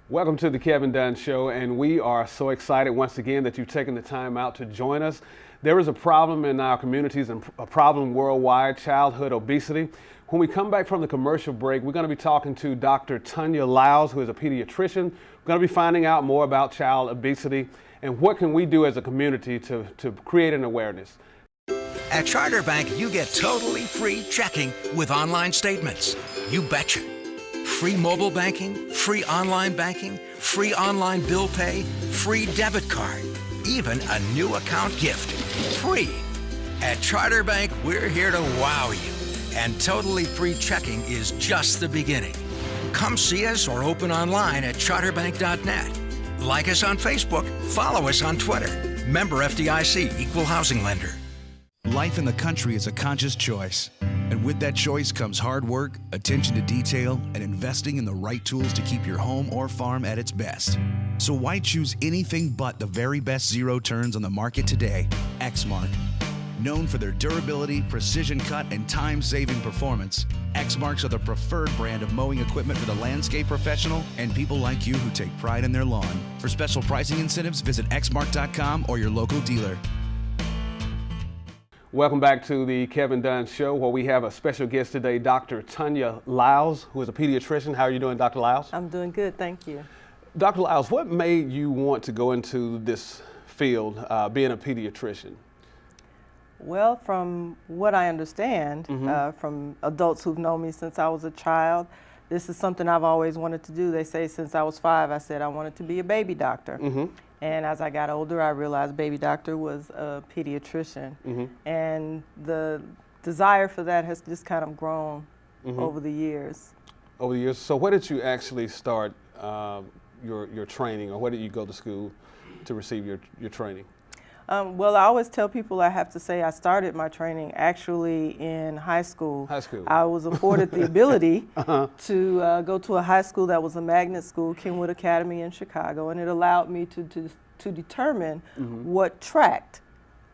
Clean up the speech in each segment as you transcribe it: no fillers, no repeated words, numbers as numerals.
Welcome to the Kevin Dunn Show, and we are so excited once again that you've taken the time out to join us. There is a problem in our communities and a problem worldwide, childhood obesity. When we come back from the commercial break, we're going to be talking to Dr. Tonya Lyles, who is a pediatrician. We're going to be finding out more about child obesity and what can we do as a community to create an awareness. At Charter Bank, you get totally free checking with online statements. You betcha. Free mobile banking, free online banking, free online bill pay, free debit card, even a new account gift. Free. At Charter Bank, we're here to wow you. And totally free checking is just the beginning. Come see us or open online at charterbank.net. Like us on Facebook, follow us on Twitter. Member FDIC, Equal Housing Lender. Life in the country is a conscious choice. And with that choice comes hard work, attention to detail, and investing in the right tools to keep your home or farm at its best. So why choose anything but the very best zero turns on the market today? Exmark. Known for their durability, precision cut, and time-saving performance, Exmarks are the preferred brand of mowing equipment for the landscape professional and people like you who take pride in their lawn. For special pricing incentives, visit exmark.com or your local dealer. Welcome back to the Kevin Dunn Show, where we have a special guest today, Dr. Tonya Lyles, who is a pediatrician. How are you doing, Dr. Lyles? I'm doing good, thank you. Dr. Lyles, what made you want to go into this field, being a pediatrician? Well, from what I understand, from adults who've known me since I was a child, this is something I've always wanted to do. They say since I was 5, I said I wanted to be a baby doctor. And as I got older, I realized baby doctor was a pediatrician. And the desire for that has just kind of grown over the years. Over the years. So where did you actually start your training, or where did you go to school to receive your training? Well, I always tell people I have to say I started my training actually in high school. High school. I was afforded the ability to go to a high school that was a magnet school, Kenwood Academy in Chicago, and it allowed me to determine what track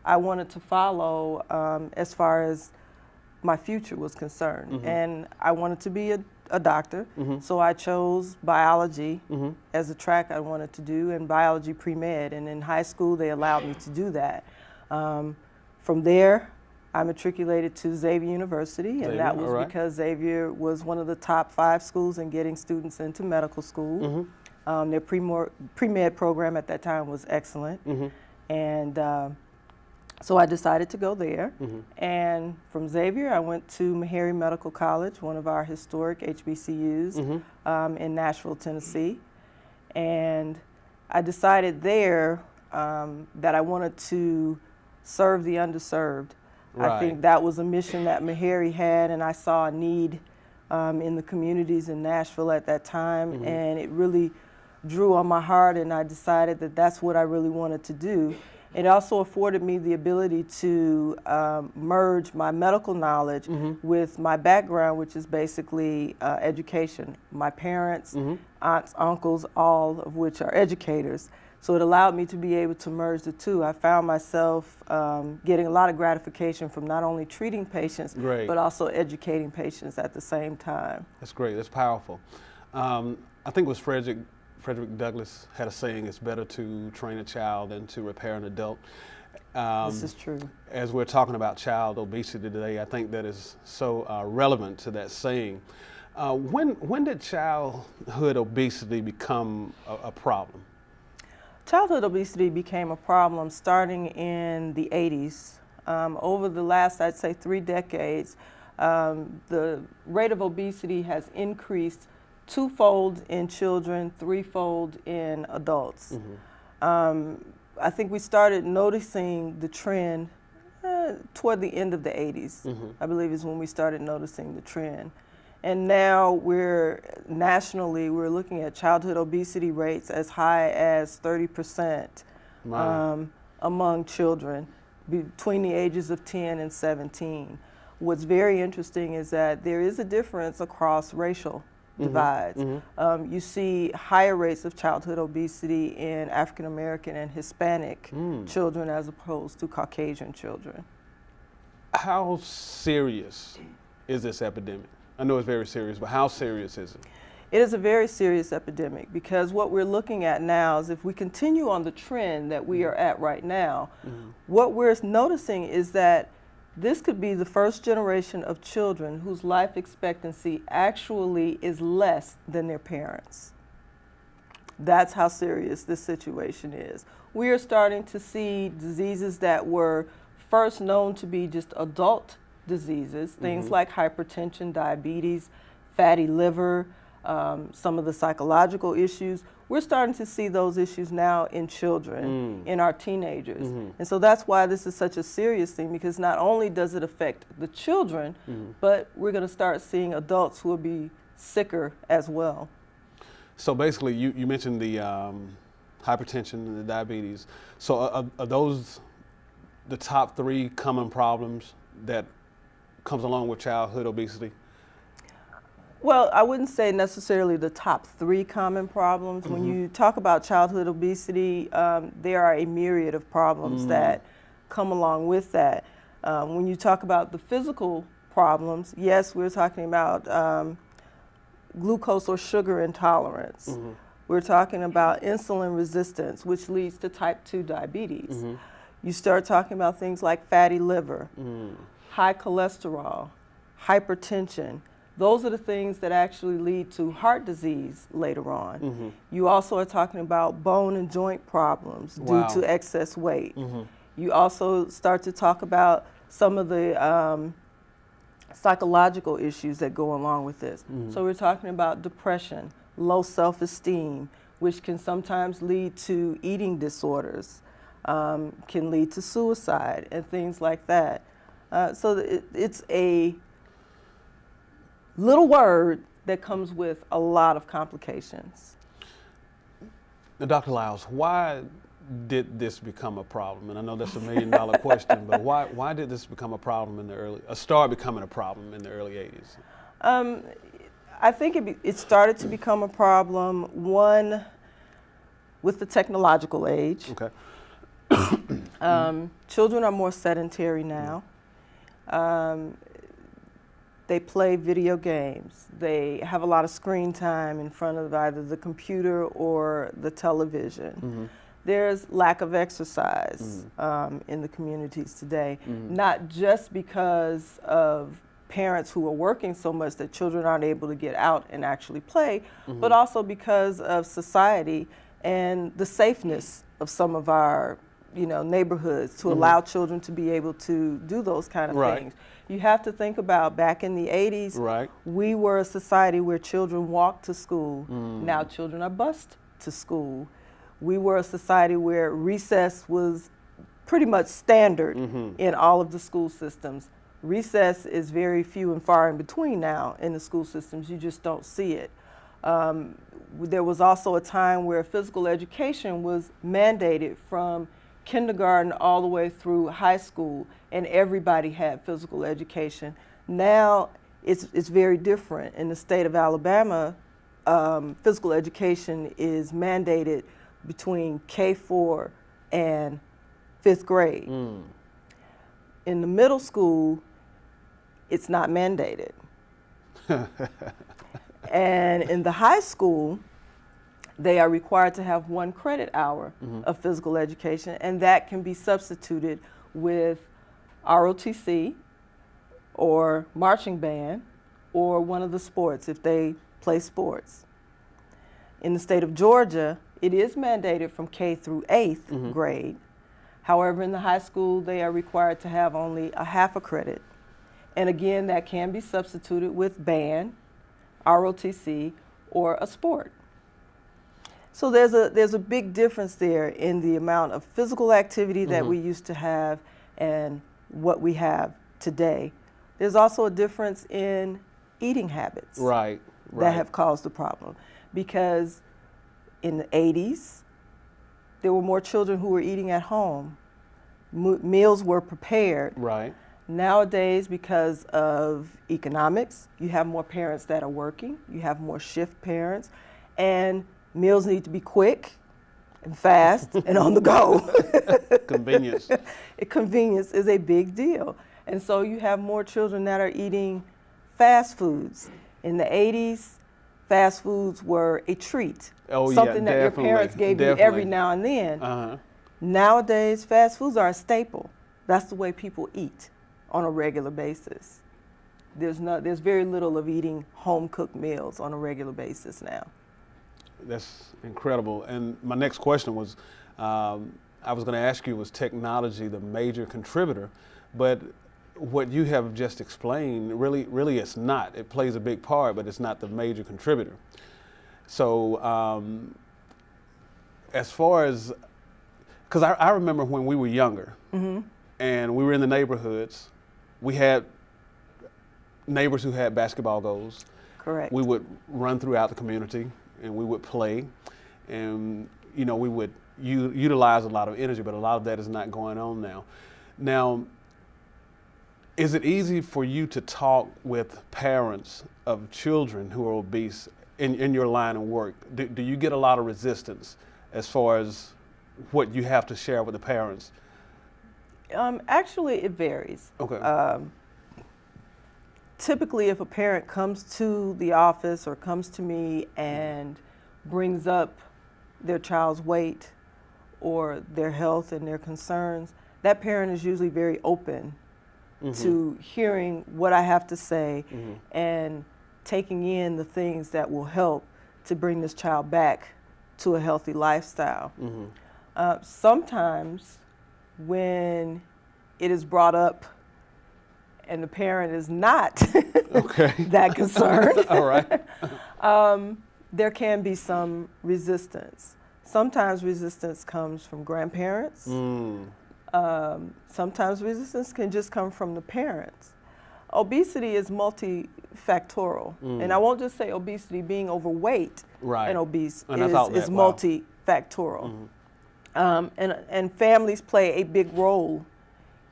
I wanted to follow as far as my future was concerned. And I wanted to be a doctor, so I chose biology as a track I wanted to do, and biology pre-med. And in high school, they allowed me to do that. From there, I matriculated to Xavier University, and that was because Xavier was one of the top 5 schools in getting students into medical school. Their pre-med program at that time was excellent. And so I decided to go there. And from Xavier, I went to Meharry Medical College, one of our historic HBCUs in Nashville, Tennessee. And I decided there that I wanted to serve the underserved. I think that was a mission that Meharry had, and I saw a need in the communities in Nashville at that time, and it really drew on my heart, and I decided that that's what I really wanted to do. It also afforded me the ability to merge my medical knowledge with my background, which is basically education. My parents, aunts, uncles, all of which are educators. So it allowed me to be able to merge the two. I found myself getting a lot of gratification from not only treating patients, but also educating patients at the same time. That's great. That's powerful. I think it was Frederick Douglass had a saying, it's better to train a child than to repair an adult. This is true. As we're talking about child obesity today, I think that is so relevant to that saying. When did childhood obesity become a problem? Childhood obesity became a problem starting in the 80s. Over the last, I'd say, 3 decades, the rate of obesity has increased 2-fold in children, 3-fold in adults. I think we started noticing the trend toward the end of the 80s, I believe is when we started noticing the trend. And now nationally, we're looking at childhood obesity rates as high as 30% among children between the ages of 10 and 17. What's very interesting is that there is a difference across racial divides. You see higher rates of childhood obesity in African American and Hispanic children as opposed to Caucasian children. How serious is this epidemic? I know it's very serious, but how serious is it? It is a very serious epidemic because what we're looking at now is if we continue on the trend that we are at right now, what we're noticing is that this could be the first generation of children whose life expectancy actually is less than their parents. That's how serious this situation is. We are starting to see diseases that were first known to be just adult diseases, things like hypertension, diabetes, fatty liver, some of the psychological issues. We're starting to see those issues now in children, in our teenagers. And so that's why this is such a serious thing, because not only does it affect the children, but we're going to start seeing adults who will be sicker as well. So basically, you mentioned the hypertension and the diabetes. So are those the top 3 common problems that comes along with childhood obesity? Well, I wouldn't say necessarily the top 3 common problems. When you talk about childhood obesity, there are a myriad of problems that come along with that. When you talk about the physical problems, yes, we're talking about glucose or sugar intolerance. We're talking about insulin resistance, which leads to type 2 diabetes. You start talking about things like fatty liver, high cholesterol, hypertension. Those are the things that actually lead to heart disease later on. You also are talking about bone and joint problems due to excess weight. You also start to talk about some of the psychological issues that go along with this. So we're talking about depression, low self-esteem, which can sometimes lead to eating disorders, can lead to suicide and things like that. So it's a little word that comes with a lot of complications. Now, Dr. Lyles, why did this become a problem? And I know that's $1 million question, but why did this become a problem in the start becoming a problem in the early 80s? I think it started to become a problem, one, with the technological age. Okay. Children are more sedentary now. They play video games. They have a lot of screen time in front of either the computer or the television. There's lack of exercise in the communities today, not just because of parents who are working so much that children aren't able to get out and actually play, but also because of society and the safeness of some of our neighborhoods to allow children to be able to do those kind of things. You have to think about back in the 80s, we were a society where children walked to school. Now children are bused to school. We were a society where recess was pretty much standard in all of the school systems. Recess is very few and far in between now in the school systems. You just don't see it. There was also a time where physical education was mandated from kindergarten all the way through high school, and everybody had physical education. Now it's very different. In the state of Alabama, physical education is mandated between K4 and 5th grade. In the middle school, it's not mandated. And in the high school, they are required to have 1 credit hour of physical education, and that can be substituted with ROTC or marching band or one of the sports if they play sports. In the state of Georgia, it is mandated from K through 8th grade. However, in the high school, they are required to have only a half a credit. And again, that can be substituted with band, ROTC, or a sport. So there's a big difference there in the amount of physical activity that we used to have and what we have today. There's also a difference in eating habits Right. that have caused the problem. Because in the 80s, there were more children who were eating at home. Meals were prepared. Right. Nowadays, because of economics, you have more parents that are working, you have more shift parents, and meals need to be quick and fast and on the go. Convenience. Convenience is a big deal. And so you have more children that are eating fast foods. In the 80s, fast foods were a treat, something that your parents gave you every now and then. Nowadays, fast foods are a staple. That's the way people eat on a regular basis. There's very little of eating home-cooked meals on a regular basis now. That's incredible. And my next question was, I was going to ask you, was technology the major contributor? But what you have just explained, really it's not. It plays a big part, but it's not the major contributor. So as far as, because I remember when we were younger and we were in the neighborhoods, we had neighbors who had basketball goals. Correct. We would run throughout the community and we would play, and we would utilize a lot of energy, but a lot of that is not going on now. Now, is it easy for you to talk with parents of children who are obese in your line of work? Do you get a lot of resistance as far as what you have to share with the parents? Actually, it varies. Okay. Typically, if a parent comes to the office or comes to me and brings up their child's weight or their health and their concerns, that parent is usually very open to hearing what I have to say and taking in the things that will help to bring this child back to a healthy lifestyle. Sometimes when it is brought up and the parent is not that concerned, All right. there can be some resistance. Sometimes resistance comes from grandparents. Sometimes resistance can just come from the parents. Obesity is multifactorial. And I won't just say obesity, being overweight and obese is multifactorial. And families play a big role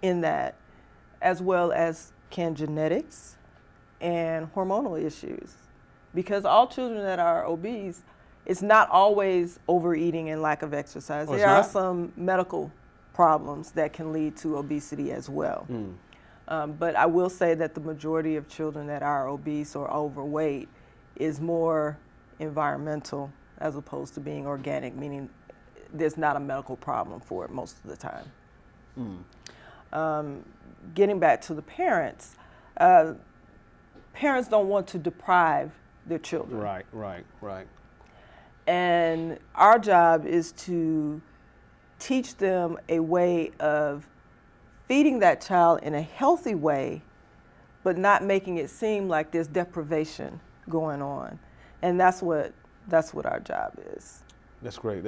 in that, as well as can genetics and hormonal issues. Because all children that are obese, it's not always overeating and lack of exercise. There are some medical problems that can lead to obesity as well. But I will say that the majority of children that are obese or overweight is more environmental as opposed to being organic, meaning there's not a medical problem for it most of the time. Getting back to the parents, parents don't want to deprive their children. Right. And our job is to teach them a way of feeding that child in a healthy way, but not making it seem like there's deprivation going on. And that's what our job is. That's great.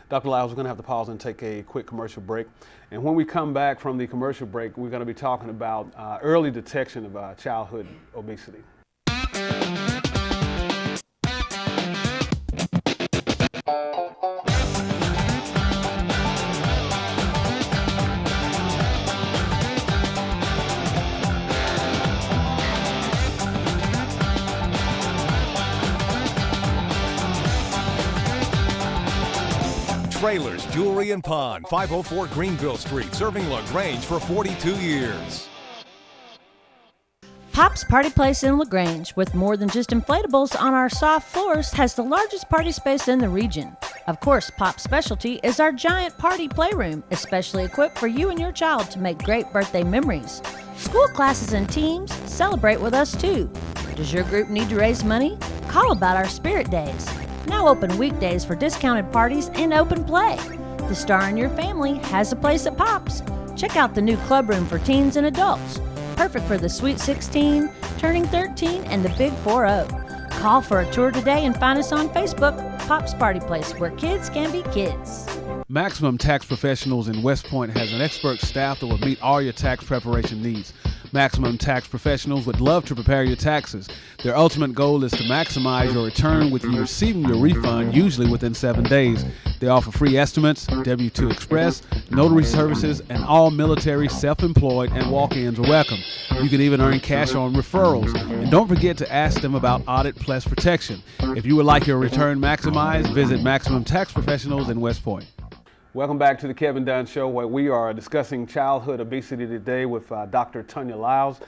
Dr. Lyles, we're going to have to pause and take a quick commercial break. And when we come back from the commercial break, we're going to be talking about early detection of childhood obesity. Trailers, Jewelry and Pawn, 504 Greenville Street, serving LaGrange for 42 years. Pop's Party Place in LaGrange, with more than just inflatables on our soft floors, has the largest party space in the region. Of course, Pop's specialty is our giant party playroom, especially equipped for you and your child to make great birthday memories. School classes and teams celebrate with us too. Does your group need to raise money? Call about our Spirit Days. Now open weekdays for discounted parties and open play. The star in your family has a place at Pop's. Check out the new club room for teens and adults. Perfect for the Sweet 16, turning 13, and the Big 4-0. Call for a tour today and find us on Facebook, Pop's Party Place, where kids can be kids. Maximum Tax Professionals in West Point has an expert staff that will meet all your tax preparation needs. Maximum Tax Professionals would love to prepare your taxes. Their ultimate goal is to maximize your return with you receiving your refund usually within 7 days. They offer free estimates, W-2 Express, notary services, and all military, self-employed, and walk-ins are welcome. You can even earn cash on referrals. And don't forget to ask them about Audit Plus Protection. If you would like your return maximized, visit Maximum Tax Professionals in West Point. Welcome back to the Kevin Dunn Show, where we are discussing childhood obesity today with Dr. Tonya Lyles.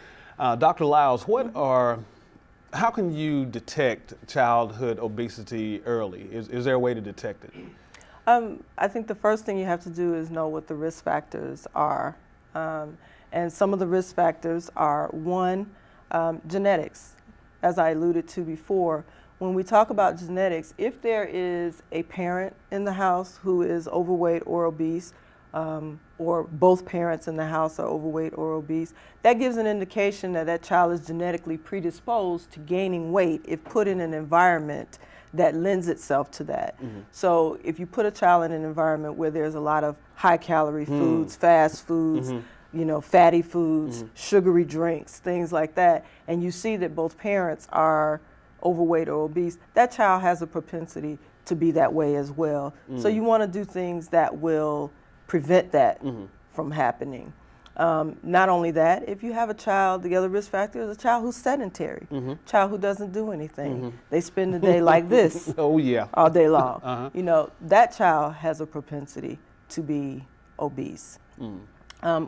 Dr. Lyles, how can you detect childhood obesity early? Is there a way to detect it? I think the first thing you have to do is know what the risk factors are. And some of the risk factors are, one, genetics. As I alluded to before, when we talk about genetics, if there is a parent in the house who is overweight or obese, or both parents in the house are overweight or obese, that gives an indication that that child is genetically predisposed to gaining weight if put in an environment that lends itself to that. So if you put a child in an environment where there's a lot of high-calorie foods, fast foods, fatty foods, sugary drinks, things like that, and you see that both parents are overweight or obese, that child has a propensity to be that way as well. So you want to do things that will prevent that from happening. Not only that, if you have a child, the other risk factor is a child who's sedentary, child who doesn't do anything. They spend the day like this all day long. That child has a propensity to be obese.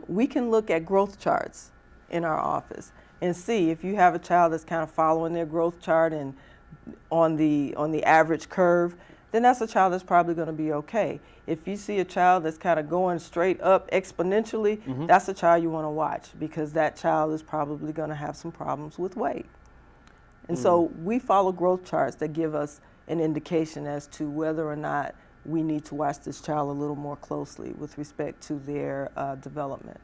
We can look at growth charts in our office and see if you have a child that's kind of following their growth chart and on the average curve, then that's a child that's probably going to be okay. If you see a child that's kind of going straight up exponentially, that's a child you want to watch, because that child is probably going to have some problems with weight. And so we follow growth charts that give us an indication as to whether or not we need to watch this child a little more closely with respect to their development.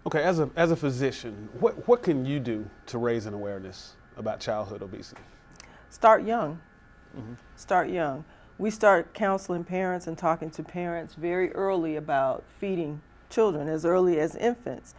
Okay, as a physician, what can you do to raise an awareness about childhood obesity? Start young. Start young. We start counseling parents and talking to parents very early about feeding children, as early as infants.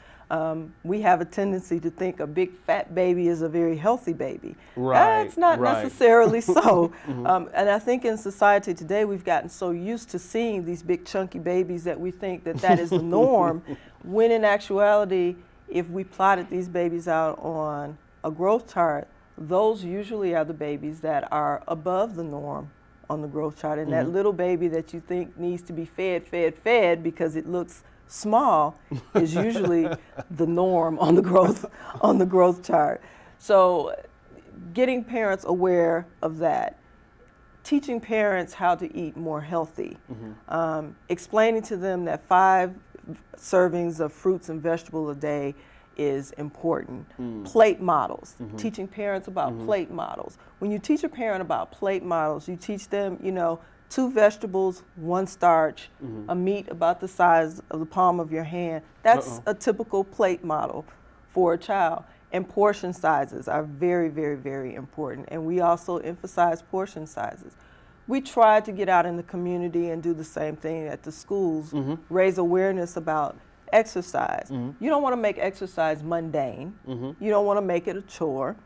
We have a tendency to think a big fat baby is a very healthy baby. That's not necessarily so. And I think in society today we've gotten so used to seeing these big chunky babies that we think that is the norm, when in actuality, if we plotted these babies out on a growth chart, those usually are the babies that are above the norm on the growth chart. And that little baby that you think needs to be fed because it looks small is usually the norm on the growth chart. So getting parents aware of that, teaching parents how to eat more healthy, explaining to them that 5 servings of fruits and vegetables a day is important. Plate models, teaching parents about plate models. When you teach a parent about plate models, you teach them, 2 vegetables, 1 starch, a meat about the size of the palm of your hand. That's a typical plate model for a child. And portion sizes are very, very, very important. And we also emphasize portion sizes. We try to get out in the community and do the same thing at the schools, raise awareness about exercise. You don't want to make exercise mundane. You don't want to make it a chore.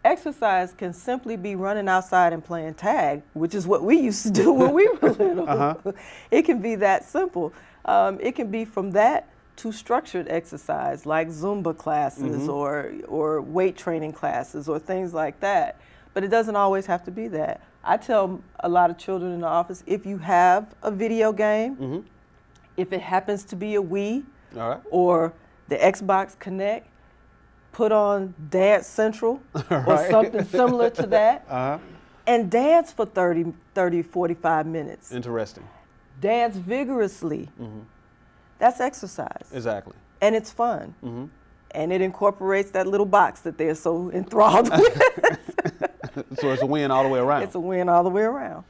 Exercise can simply be running outside and playing tag, which is what we used to do when we were little. It can be that simple. It can be from that to structured exercise, like Zumba classes or weight training classes or things like that. But it doesn't always have to be that. I tell a lot of children in the office, if you have a video game, if it happens to be a Wii or the Xbox Connect, put on Dance Central or something similar to that, and dance for 30, 45 minutes. Interesting. Dance vigorously. That's exercise. Exactly. And it's fun. And it incorporates that little box that they're so enthralled with. So it's a win all the way around. It's a win all the way around.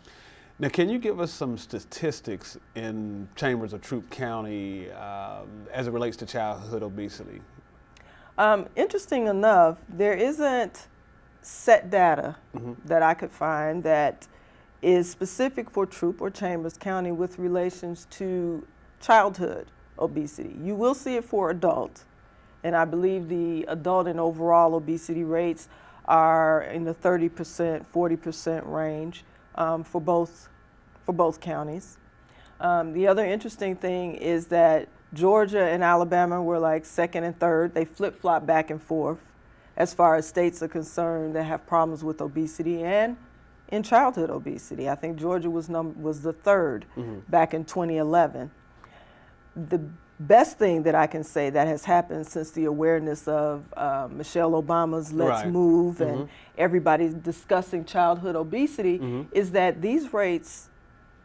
Now, can you give us some statistics in Chambers of Troup County as it relates to childhood obesity? Interesting enough, there isn't set data that I could find that is specific for Troup or Chambers County with relations to childhood obesity. You will see it for adults, and I believe the adult and overall obesity rates are in the 30%, 40% range for both counties. The other interesting thing is that Georgia and Alabama were like second and third. They flip-flop back and forth as far as states are concerned that have problems with obesity and in childhood obesity. I think Georgia was the third back in 2011. The best thing that I can say that has happened since the awareness of Michelle Obama's Let's Move and everybody discussing childhood obesity is that these rates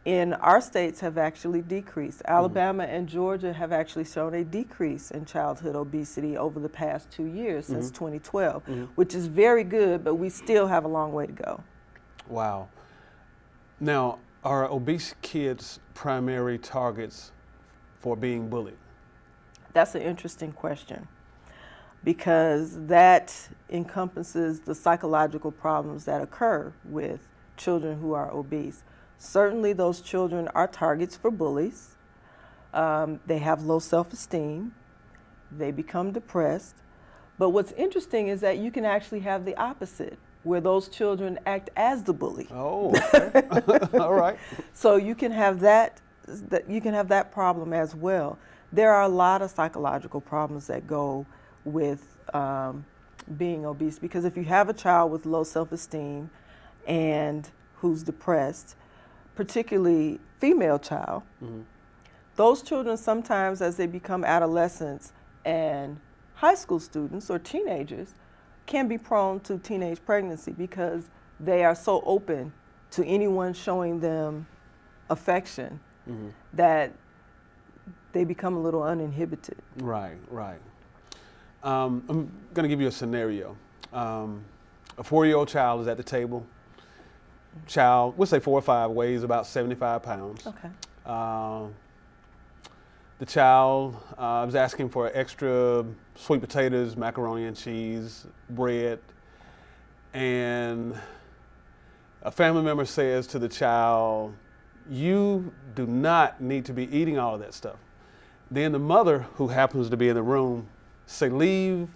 in our states have actually decreased. Alabama and Georgia have actually shown a decrease in childhood obesity over the past 2 years since 2012, which is very good, but we still have a long way to go. Wow. Now, are obese kids primary targets for being bullied? That's an interesting question, because that encompasses the psychological problems that occur with children who are obese. Certainly those children are targets for bullies. They have low self-esteem. They become depressed. But what's interesting is that you can actually have the opposite, where those children act as the bully. Oh, okay. All right. So you can have that problem as well. There are a lot of psychological problems that go with being obese, because if you have a child with low self-esteem and who's depressed, particularly female child, those children sometimes as they become adolescents and high school students or teenagers can be prone to teenage pregnancy because they are so open to anyone showing them affection that they become a little uninhibited. Right, right. I'm going to give you a scenario. A 4-year-old child is at the table. Child, we'll say 4 or 5, weighs about 75 pounds. Okay. The child was asking for extra sweet potatoes, macaroni and cheese, bread, and a family member says to the child, "You do not need to be eating all of that stuff." Then the mother, who happens to be in the room, say, "Leave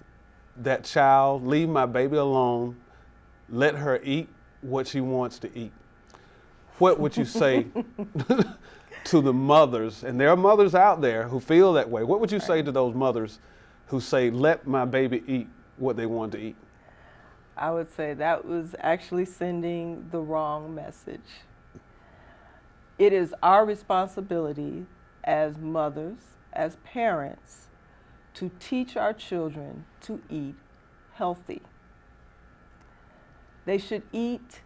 that child, leave my baby alone, let her eat what she wants to eat." What would you say to the mothers? And there are mothers out there who feel that way. What would you say to those mothers who say, "Let my baby eat what they want to eat"? I would say that was actually sending the wrong message. It is our responsibility as mothers, as parents, to teach our children to eat healthy. They should eat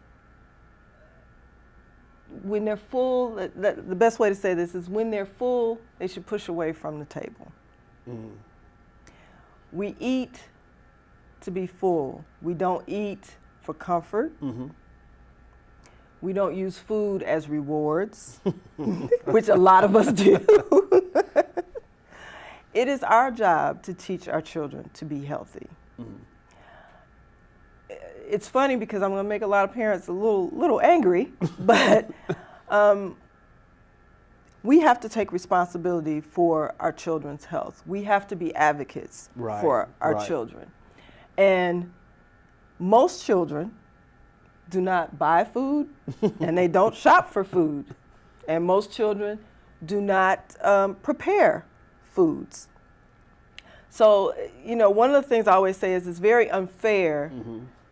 when they're full. The best way to say this is when they're full, they should push away from the table. We eat to be full. We don't eat for comfort. We don't use food as rewards, which a lot of us do. It is our job to teach our children to be healthy. It's funny because I'm going to make a lot of parents a little angry, but we have to take responsibility for our children's health. We have to be advocates for our children. And most children do not buy food and they don't shop for food. And most children do not prepare foods. So, you know, one of the things I always say is it's very unfair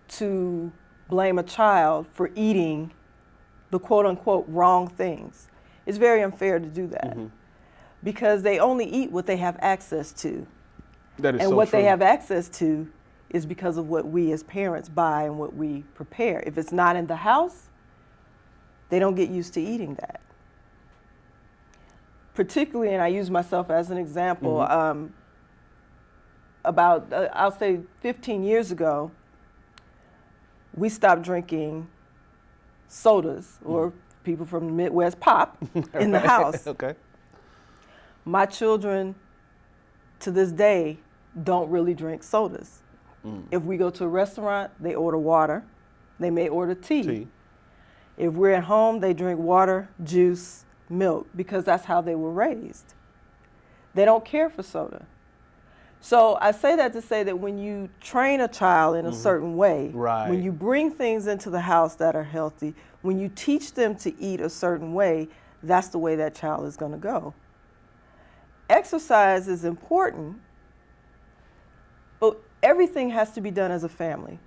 to blame a child for eating the quote-unquote wrong things. It's very unfair to do that because they only eat what they have access to. That is and so what true. they have access to is because of what we as parents buy and what we prepare. If it's not in the house, they don't get used to eating that. Particularly, and I use myself as an example, about, I'll say 15 years ago, we stopped drinking sodas, or people from the Midwest, pop, in the house. Okay. My children, to this day, don't really drink sodas. If we go to a restaurant, they order water. They may order tea. If we're at home, they drink water, juice, milk, because that's how they were raised. They don't care for soda. So I say that to say that when you train a child in a certain way, Right. when you bring things into the house that are healthy, when you teach them to eat a certain way, that's the way that child is going to go. Exercise is important, but everything has to be done as a family.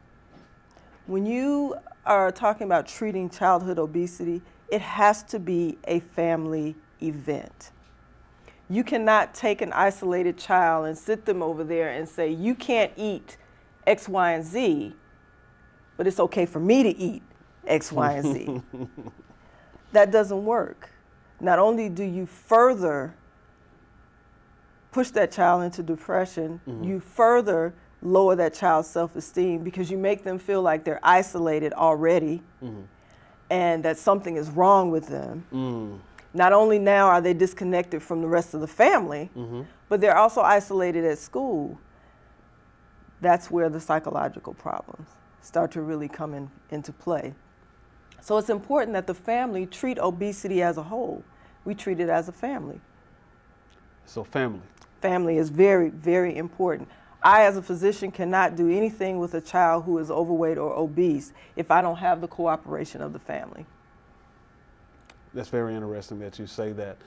When you are talking about treating childhood obesity, it has to be a family event. You cannot take an isolated child and sit them over there and say, you can't eat X, Y, and Z, but it's okay for me to eat X, Y, and Z. That doesn't work. Not only do you further push that child into depression, you further lower that child's self-esteem because you make them feel like they're isolated already and that something is wrong with them. Not only now are they disconnected from the rest of the family, but they're also isolated at school. That's where the psychological problems start to really come into play. So it's important that the family treat obesity as a whole. We treat it as a family. So family. Family is very, very important. I, as a physician, cannot do anything with a child who is overweight or obese if I don't have the cooperation of the family. That's very interesting that you say that.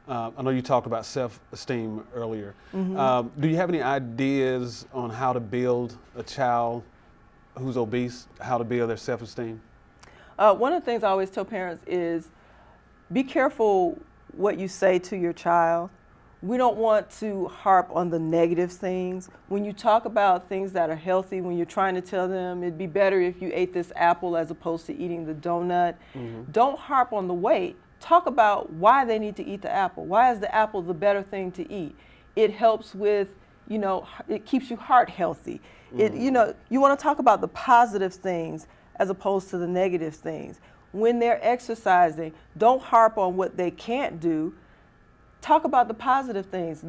I know you talked about self-esteem earlier. Do you have any ideas on how to build a child who's obese, how to build their self-esteem? One of the things I always tell parents is be careful what you say to your child. We don't want to harp on the negative things. When you talk about things that are healthy, when you're trying to tell them it'd be better if you ate this apple as opposed to eating the donut, don't harp on the weight. Talk about why they need to eat the apple. Why is the apple the better thing to eat? It helps with, it keeps your heart healthy. You want to talk about the positive things as opposed to the negative things. When they're exercising, don't harp on what they can't do. Talk about the positive things.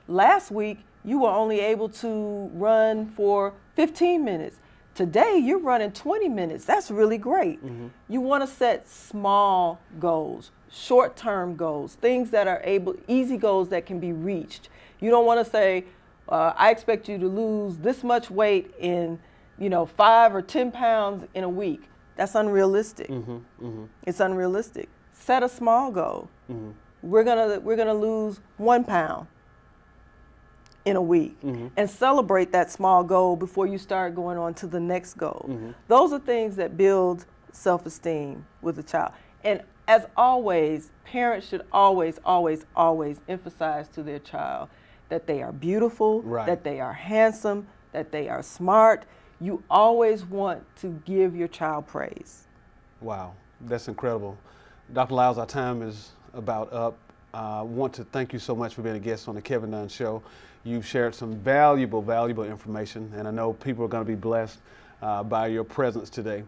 Last week you were only able to run for 15 minutes. Today you're running 20 minutes. That's really great. You want to set small goals, short-term goals, things that are easy goals that can be reached. You don't want to say, I expect you to lose this much weight in 5 or 10 pounds in a week. That's unrealistic. It's unrealistic. Set a small goal. We're gonna lose 1 pound in a week and celebrate that small goal before you start going on to the next goal. Those are things that build self-esteem with a child. And as always, parents should always, always, always emphasize to their child that they are beautiful, that they are handsome, that they are smart. You always want to give your child praise. Wow, That's incredible. Dr. Lyles, our time is about up. I want to thank you so much for being a guest on the Kevin Dunn Show. You've shared some valuable information, and I know people are going to be blessed by your presence today.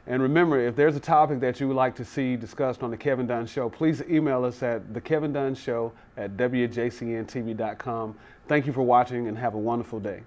And remember, if there's a topic that you would like to see discussed on the Kevin Dunn Show, please email us at thekevindunnshow@wjcntv.com. Thank you for watching and have a wonderful day.